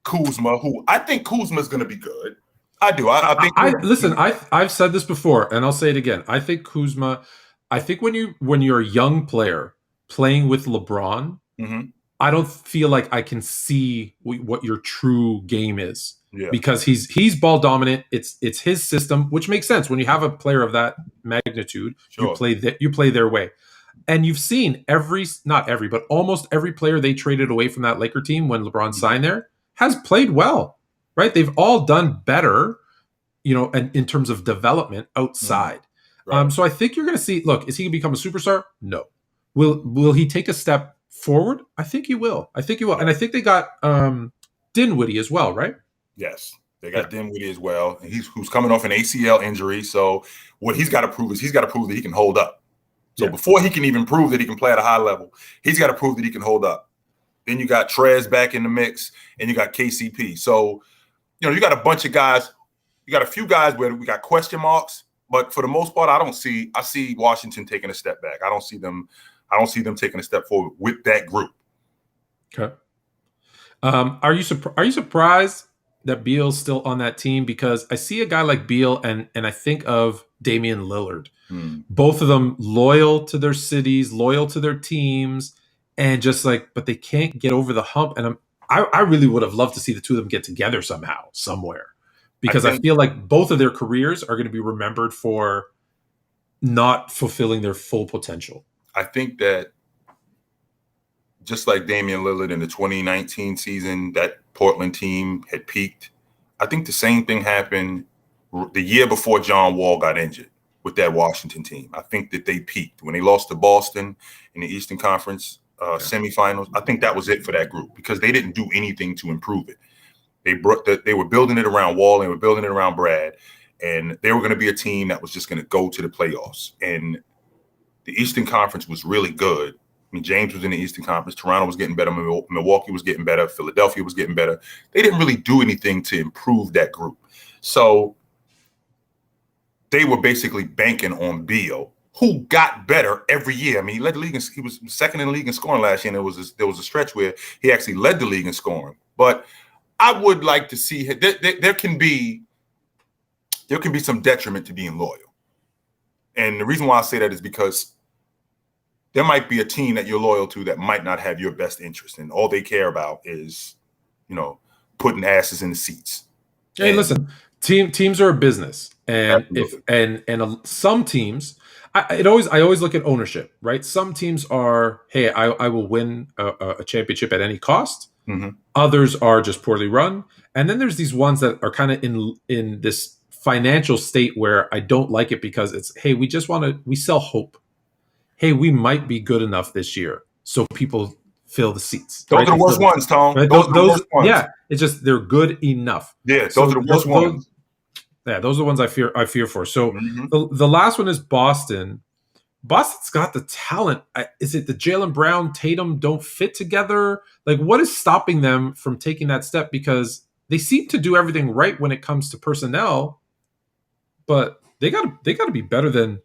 Kuzma, who I think Kuzma is going to be good. I do. I think. Listen. I've said this before, and I'll say it again. I think Kuzma. I think when you're a young player playing with LeBron, mm-hmm. I don't feel like I can see what your true game is. Yeah. Because he's ball dominant. It's his system, which makes sense when you have a player of that magnitude. Sure. You play their way, and you've seen not every, but almost every player they traded away from that Laker team when LeBron signed there has played well, right? They've all done better, and in terms of development outside. Right. So I think you're going to see. Look, is he going to become a superstar? No. Will he take a step forward? I think he will. Yeah. And I think they got Dinwiddie as well, right? Yes, they got Dinwiddie as well. And who's coming off an ACL injury. So what he's got to prove is that he can hold up. So before he can even prove that he can play at a high level, he's got to prove that he can hold up. Then you got Trez back in the mix, and you got KCP. So, you got a bunch of guys. You got a few guys where we got question marks, but for the most part, I see Washington taking a step back. I don't see them taking a step forward with that group. Okay. Are you surprised that Beal's still on that team? Because I see a guy like Beal and I think of Damian Lillard. Both of them loyal to their cities, loyal to their teams, and just but they can't get over the hump. And I really would have loved to see the two of them get together somehow, somewhere, because I feel like both of their careers are going to be remembered for not fulfilling their full potential. I think that just like Damian Lillard in the 2019 season, that Portland team had peaked. I think the same thing happened the year before John Wall got injured with that Washington team. I think that they peaked when they lost to Boston in the Eastern Conference semifinals. I think that was it for that group because they didn't do anything to improve it. They were building it around Wall, and they were building it around Brad, and they were going to be a team that was just going to go to the playoffs. And the Eastern Conference was really good. I mean, James was in the Eastern Conference. Toronto was getting better. Milwaukee was getting better. Philadelphia was getting better. They didn't really do anything to improve that group. So they were basically banking on Beal, who got better every year. I mean, he led the league. He was second in the league in scoring last year, and there was a stretch where he actually led the league in scoring. But I would like to see there can be some detriment to being loyal. And the reason why I say that is because there might be a team that you're loyal to that might not have your best interest, and all they care about is, putting asses in the seats. Hey, listen, teams are a business, and some teams, I always look at ownership, right? Some teams are, hey, I will win a championship at any cost. Mm-hmm. Others are just poorly run, and then there's these ones that are kind of in this financial state where I don't like it because it's, hey, we sell hope. Hey, we might be good enough this year, so people fill the seats. Those are the worst ones, Tom. Right? Those are the worst ones. Yeah, it's just they're good enough. Yeah, those are the worst ones. Yeah, those are the ones I fear for. So the last one is Boston. Boston's got the talent. Is it the Jaylen Brown, Tatum don't fit together? What is stopping them from taking that step? Because they seem to do everything right when it comes to personnel, but they got to be better than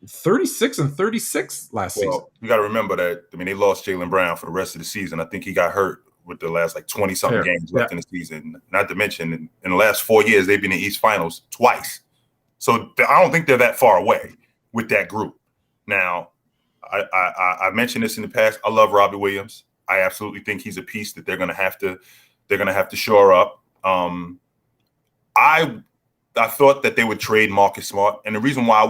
36-36 last season. You got to remember that. I mean, they lost Jaylen Brown for the rest of the season. I think he got hurt with the last 20-something games left in the season. Not to mention, in the last 4 years, they've been in East Finals twice. So I don't think they're that far away with that group. Now, I mentioned this in the past. I love Robbie Williams. I absolutely think he's a piece that they're going to have to shore up. I thought that they would trade Marcus Smart, and the reason why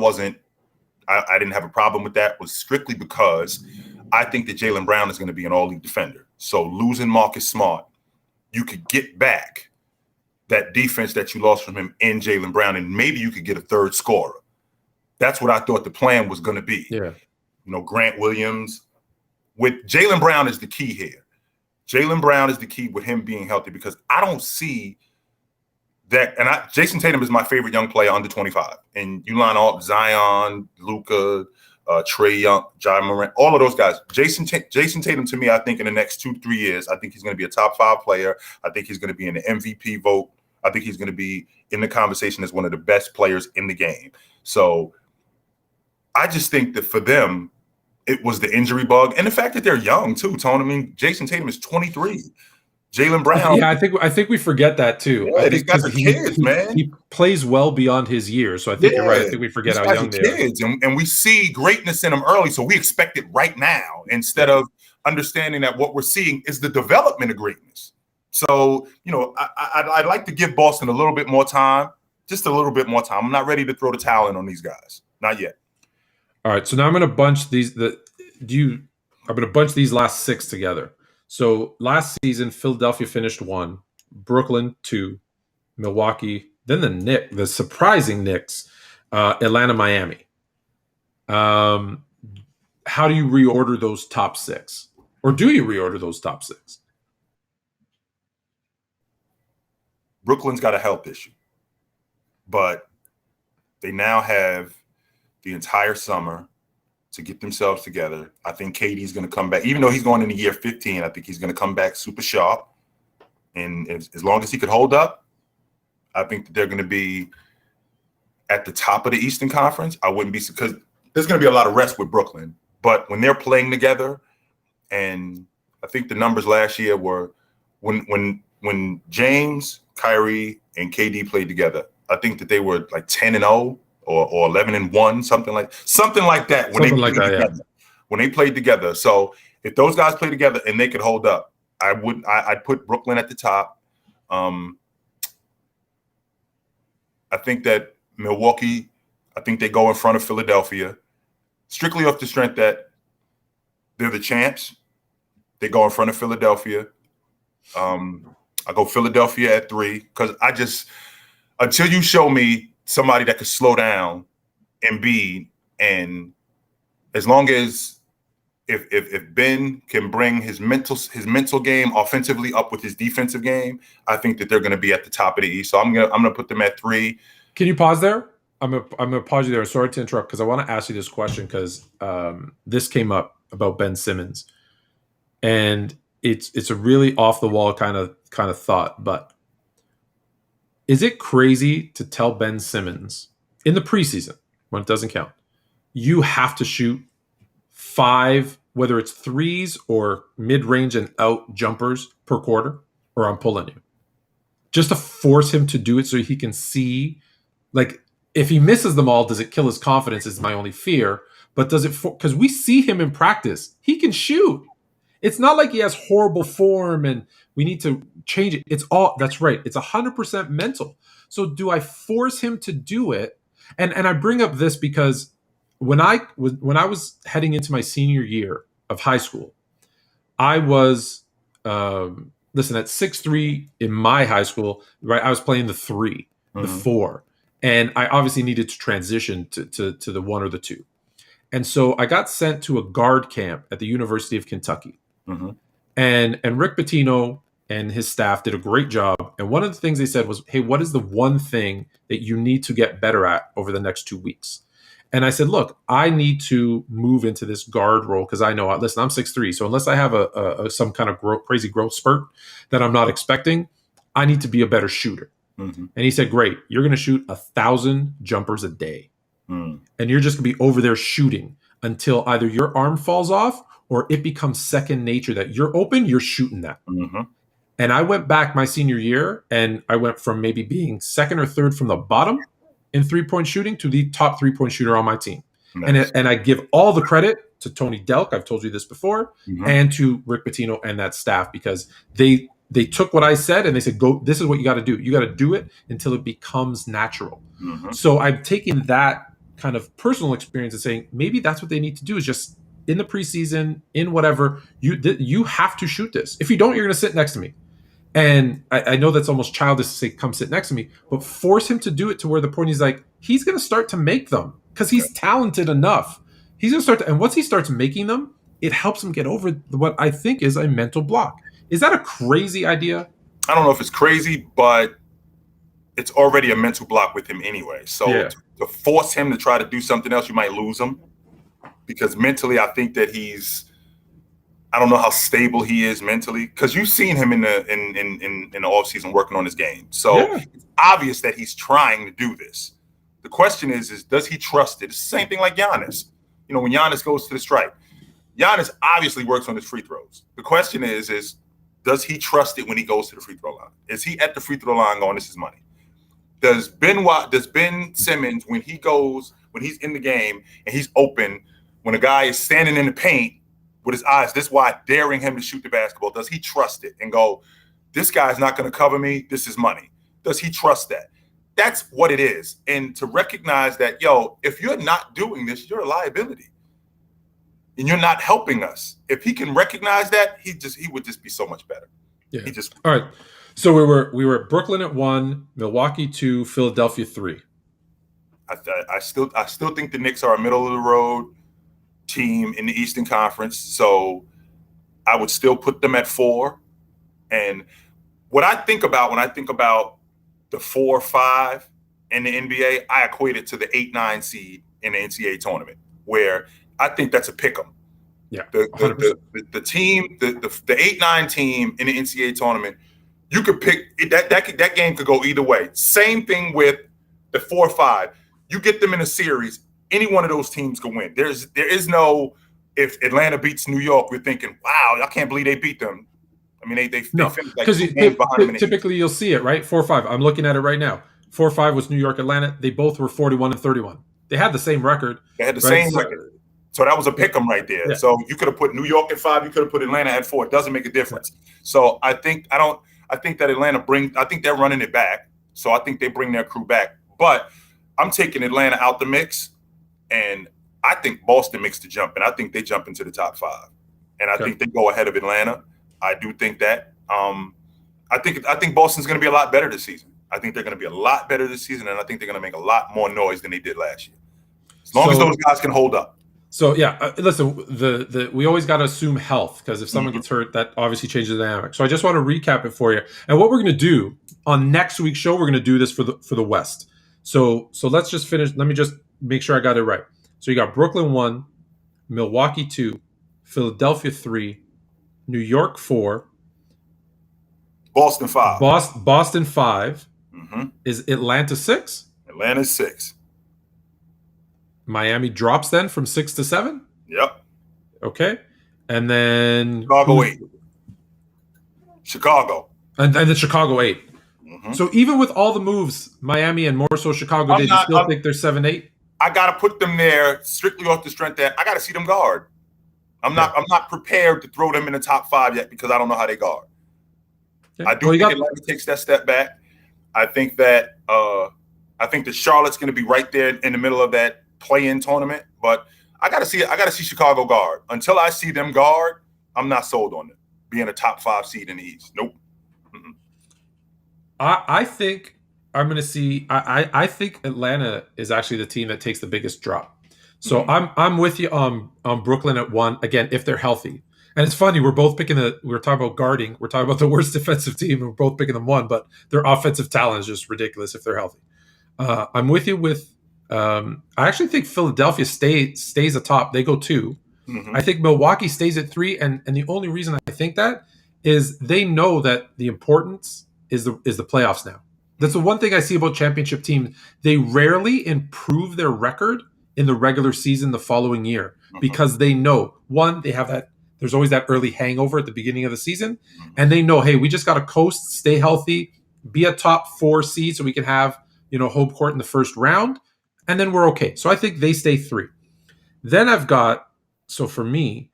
I didn't have a problem with that was strictly because I think that Jaylen Brown is going to be an all-league defender. So losing Marcus Smart, you could get back that defense that you lost from him in Jaylen Brown, and maybe you could get a third scorer. That's what I thought the plan was going to be. Yeah. Grant Williams. With Jaylen Brown is the key here. Jaylen Brown is the key with him being healthy, because I don't see that. And Jason Tatum is my favorite young player under 25. And you line up Zion, Luka, Trae Young, Ja Morant, all of those guys. Jason Tatum, to me, I think in the next 2-3 years, I think he's going to be a top 5 player. I think he's going to be in the MVP vote. I think he's going to be in the conversation as one of the best players in the game. So I just think that for them, it was the injury bug and the fact that they're young too, Tone. I mean, Jason Tatum is 23. Jaylen Brown. Yeah, I think we forget that too. Yeah, I these think guys are kids, man. He plays well beyond his years. So I think you're right. I think we forget how young they are. Kids, and we see greatness in them early, so we expect it right now instead of understanding that what we're seeing is the development of greatness. So, I'd like to give Boston a little bit more time, just a little bit more time. I'm not ready to throw the towel in on these guys. Not yet. All right, so now I'm going to bunch these. I'm going to bunch these last 6 together. So last season, Philadelphia finished 1, Brooklyn 2, Milwaukee, then the surprising Knicks, Atlanta, Miami. How do you reorder those top 6, or do you reorder those top 6? Brooklyn's got a health issue, but they now have the entire summer to get themselves together. I think KD's going to come back. Even though he's going into year 15, I think he's going to come back super sharp. And as long as he could hold up, I think that they're going to be at the top of the Eastern Conference. I wouldn't be, because there's going to be a lot of rest with Brooklyn. But when they're playing together, and I think the numbers last year were when James, Kyrie, and KD played together, I think that they were like 10-0. Or 11-1, something like that. When they played together. So if those guys play together and they could hold up, I'd put Brooklyn at the top. I think that Milwaukee, I think they go in front of Philadelphia, strictly off the strength that they're the champs. They go in front of Philadelphia. I go Philadelphia at 3, because until you show me somebody that could slow down Embiid, and as long as if Ben can bring his mental game offensively up with his defensive game, I think that they're going to be at the top of the East. So I'm gonna put them at 3. Can you pause there? I'm gonna pause you there. Sorry to interrupt, because I want to ask you this question, because this came up about Ben Simmons, and it's a really off the wall kind of thought, but is it crazy to tell Ben Simmons in the preseason, when it doesn't count, you have to shoot 5, whether it's 3s or mid-range and out jumpers per quarter, or I'm pulling you? Just to force him to do it so he can see, like, if he misses them all, does it kill his confidence is my only fear. But does it, because we see him in practice, he can shoot. It's not like he has horrible form and we need to change it. That's right. It's 100% mental. So do I force him to do it? And I bring up this because when I was heading into my senior year of high school, I was, listen, at 6'3" in my high school, right? I was playing the 3, the 4. And I obviously needed to transition to the 1 or the 2. And so I got sent to a guard camp at the University of Kentucky. And Rick Pitino and his staff did a great job. And one of the things they said was, hey, what is the one thing that you need to get better at over the next 2 weeks? And I said, look, I need to move into this guard role, because I know, listen, I'm 6'3", so unless I have some kind of crazy growth spurt that I'm not expecting, I need to be a better shooter. And he said, great, you're going to shoot 1,000 jumpers a day. And you're just going to be over there shooting until either your arm falls off or it becomes second nature that you're open, you're shooting that. And I went back my senior year, and I went from maybe being second or third from the bottom in 3-point shooting to the top 3-point shooter on my team. Nice. And I give all the credit to Tony Delk, I've told you this before, and to Rick Pitino and that staff, because they took what I said and they said, go, this is what you got to do. You got to do it until it becomes natural. So I've taken that kind of personal experience and saying, maybe that's what they need to do, is just in the preseason, in whatever, you have to shoot this. If you don't, you're going to sit next to me. And I know that's almost childish to say, come sit next to me, but force him to do it to where the point he's like, he's going to start to make them because he's talented enough. He's going to start to, and once he starts making them, it helps him get over what I think is a mental block. Is that a crazy idea? I don't know if it's crazy, but it's already a mental block with him anyway. So to force him to try to do something else, you might lose him because mentally, I think that I don't know how stable he is mentally because you've seen him in the offseason working on his game. So it's obvious that he's trying to do this. The question is does he trust it? It's the same thing like Giannis. You know, when Giannis goes to the stripe, Giannis obviously works on his free throws. The question is does he trust it when he goes to the free throw line? Is he at the free throw line going, this is money? Does Ben Simmons, when he's in the game and he's open, when a guy is standing in the paint with his eyes this wide, daring him to shoot the basketball, does he trust it and go, this guy's not going to cover me, this is money? Does he trust that? That's what it is. And to recognize that, if you're not doing this, you're a liability. And you're not helping us. If he can recognize that, he would just be so much better. Yeah. All right. So we were at Brooklyn at 1, Milwaukee 2, Philadelphia 3. I still think the Knicks are a middle of the road team in the Eastern Conference. So I would still put them at 4. And what I think about when I think about the 4-5 in the NBA, I equate it to the 8-9 seed in the NCAA tournament, where I think that's a pick 'em. Yeah, the team, the 8-9 team in the NCAA tournament, you could pick that game could go either way. Same thing with the 4-5. You get them in a series, any one of those teams can win. There is no, if Atlanta beats New York, we're thinking, wow, I can't believe they beat them. I mean, they finished like 2 games behind them. Typically, you'll see it, right? 4-5. I'm looking at it right now. 4-5 was New York, Atlanta. They both were 41-31. They had the same record. They had the same record. So that was a pick 'em right there. Yeah. So you could have put New York at 5. You could have put Atlanta at 4. It doesn't make a difference. Yeah. So I think that Atlanta I think they're running it back. So I think they bring their crew back. But I'm taking Atlanta out the mix, and I think Boston makes the jump, and I think they jump into the top 5. And I think they go ahead of Atlanta. I do think that. I think Boston's going to be a lot better this season. I think they're going to be a lot better this season, and I think they're going to make a lot more noise than they did last year. As long as those guys can hold up. So listen, we always got to assume health, because if someone gets hurt, that obviously changes the dynamic. So I just want to recap it for you. And what we're going to do on next week's show, we're going to do this for the West. So let's just finish. Let me just make sure I got it right. So you got Brooklyn 1, Milwaukee 2, Philadelphia 3, New York 4, Boston 5. Boston 5. Is Atlanta 6? Atlanta's 6. Miami drops then from 6 to 7? Yep. Okay. And then Chicago 8. Chicago. And then Chicago 8. So even with all the moves, Miami and more so Chicago did, you still think they're 7-8? I got to put them there strictly off the strength that I got to see them guard. I'm not prepared to throw them in the top 5 yet because I don't know how they guard. Yeah. I do think Atlanta takes that step back. I think that Charlotte's going to be right there in the middle of that play-in tournament, but I got to see Chicago guard. Until I see them guard, I'm not sold on it being a top 5 seed in the East. Nope. I think I'm going to see. I think Atlanta is actually the team that takes the biggest drop. So I'm with you on Brooklyn at 1 again if they're healthy. And it's funny, we're both picking we're talking about guarding. We're talking about the worst defensive team, and we're both picking them 1, but their offensive talent is just ridiculous if they're healthy. I'm with you with. I actually think Philadelphia stays atop. They go 2. I think Milwaukee stays at 3, and the only reason I think that is they know that the importance is the playoffs now. That's the one thing I see about championship teams. They rarely improve their record in the regular season the following year because they know, one, they have that. There's always that early hangover at the beginning of the season, and they know, hey, we just got to coast, stay healthy, be a top 4 seed so we can have home court in the first round. And then we're okay. So I think they stay 3. Then I've got, so for me,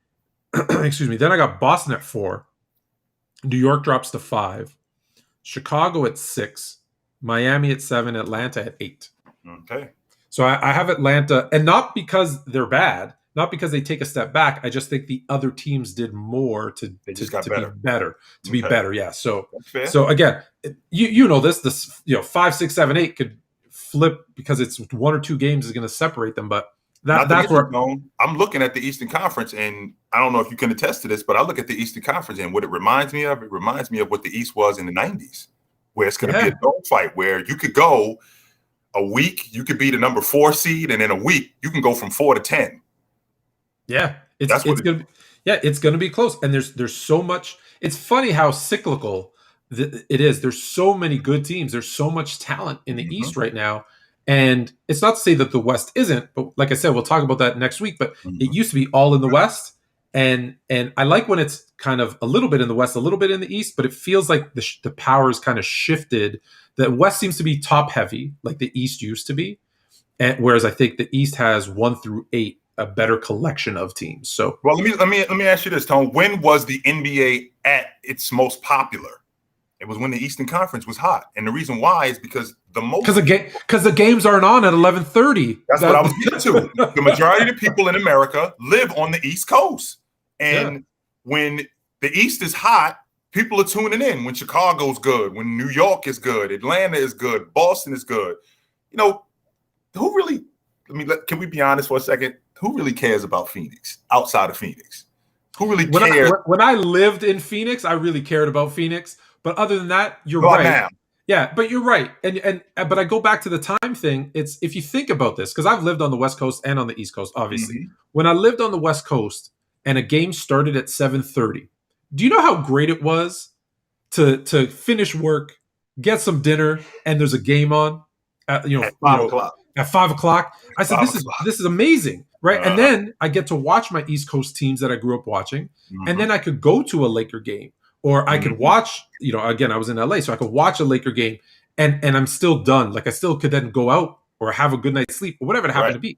excuse me, then I got Boston at 4. New York drops to 5. Chicago at 6. Miami at 7. Atlanta at 8. Okay. So I have Atlanta, and not because they're bad, not because they take a step back. I just think the other teams did more to They to just got to be better. better, Okay, Yeah. So that's fair. so again, you know this 5, 6, 7, 8 could flip because it's one or two games is going to separate them, but Not to that's mention, where Tone, I'm looking at the Eastern Conference, and I don't know if you can attest to this, but I look at the Eastern Conference, and what it reminds me of, what the East was in the '90s, where it's going to be a yeah dogfight where you could go a week, you could be the number 4 seed, and in a week you can go from 4 to 10. Yeah, That's what it's gonna be close, and there's so much. It's funny how cyclical it is. There's so many good teams. There's so much talent in the hmm East right now, and it's not to say that the West isn't. But like I said, we'll talk about that next week. But it hmm used to be all in the West, and I like when it's kind of a little bit in the West, a little bit in the East. But it feels like the power is kind of shifted. The West seems to be top heavy, like the East used to be, and whereas I think the East has 1 through 8 a better collection of teams. So Well, let me ask you this, Tone. When was the NBA at its most popular? It was when the Eastern Conference was hot, and the reason why is because because the games aren't on at 11:30. that's what I was getting to. The majority of the people in America live on the East Coast. Yeah. And when the East is hot, people are tuning in. When Chicago's good, when New York is good, Atlanta is good, Boston is good. You know, who really, can we be honest for a second? Who really cares about Phoenix outside of Phoenix? Who really When cares I lived in Phoenix, I really cared about Phoenix. But other than that, you're about right. now? Yeah, but you're right. And but I go back to the time thing. It's if you think about this, because I've lived on the West Coast and on the East Coast, obviously. hmm When I lived on the West Coast and a game started at 7:30, do you know how great it was to finish work, get some dinner, and there's a game on at At 5 o'clock. at 5 o'clock. I said, 5 o'clock. this is amazing, right? And Uh, then I get to watch my East Coast teams that I grew up watching, and hmm then I could go to a Laker game, or I could hmm watch. Again, I was in LA, so I could watch a Laker game, and I'm still done. Like I still could then go out or have a good night's sleep or whatever it happened Right. to be.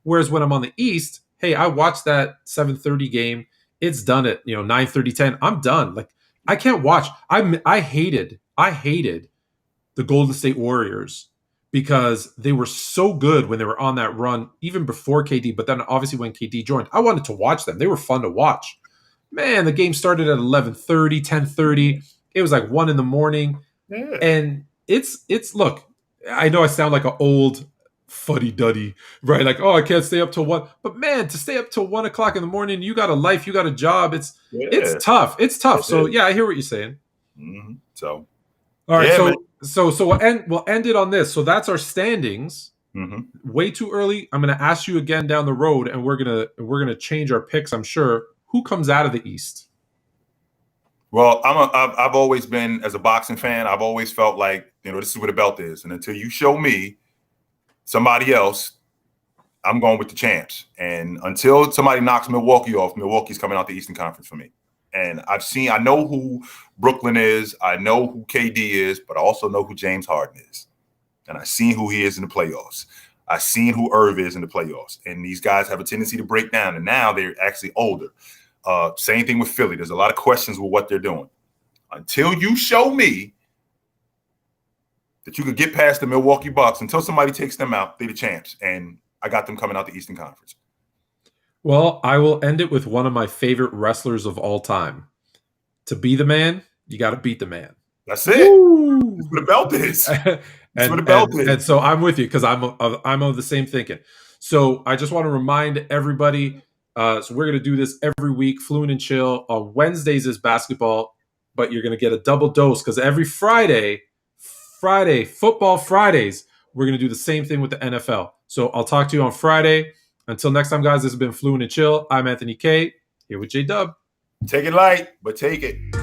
Whereas when I'm on the East, hey, I watched that 7:30 game. It's done at 9:30, 10. I'm done. Like I can't watch. I hated the Golden State Warriors because they were so good when they were on that run, even before KD. But then obviously when KD joined, I wanted to watch them. They were fun to watch. Man, the game started at 11:30, 10:30. It was like 1 in the morning. Yeah. And it's look, I know I sound like an old fuddy duddy, right? Like, oh, I can't stay up till 1. But man, to stay up till 1 o'clock in the morning, you got a life, you got a job. It's Yeah. tough. It's tough. It So is. yeah, I hear what you're saying. So, All right, yeah, man. so we'll end it on this. So that's our standings. hmm Way too early. I'm going to ask you again down the road, and we're gonna change our picks. I'm sure. Who comes out of the East? Well, I've always been, as a boxing fan, I've always felt like, this is where the belt is. And until you show me somebody else, I'm going with the champs. And until somebody knocks Milwaukee off, Milwaukee's coming out the Eastern Conference for me. And I know who Brooklyn is. I know who KD is, but I also know who James Harden is. And I've seen who he is in the playoffs. I've seen who Irv is in the playoffs. And these guys have a tendency to break down. And now they're actually older. Same thing with Philly. There's a lot of questions with what they're doing. Until you show me that you could get past the Milwaukee Bucks, until somebody takes them out, they're the champs. And I got them coming out the Eastern Conference. Well, I will end it with one of my favorite wrestlers of all time. To be the man, you got to beat the man. That's it. Woo! That's what the belt is. That's and what the belt is. and so I'm with you because I'm of the same thinking. So I just want to remind everybody. So we're going to do this every week, Fluent and Chill. On Wednesdays is basketball, but you're going to get a double dose because every Friday, football Fridays, we're going to do the same thing with the NFL. So I'll talk to you on Friday. Until next time, guys, this has been Fluent and Chill. I'm Anthony K. Here with J Dub. Take it light, but take it.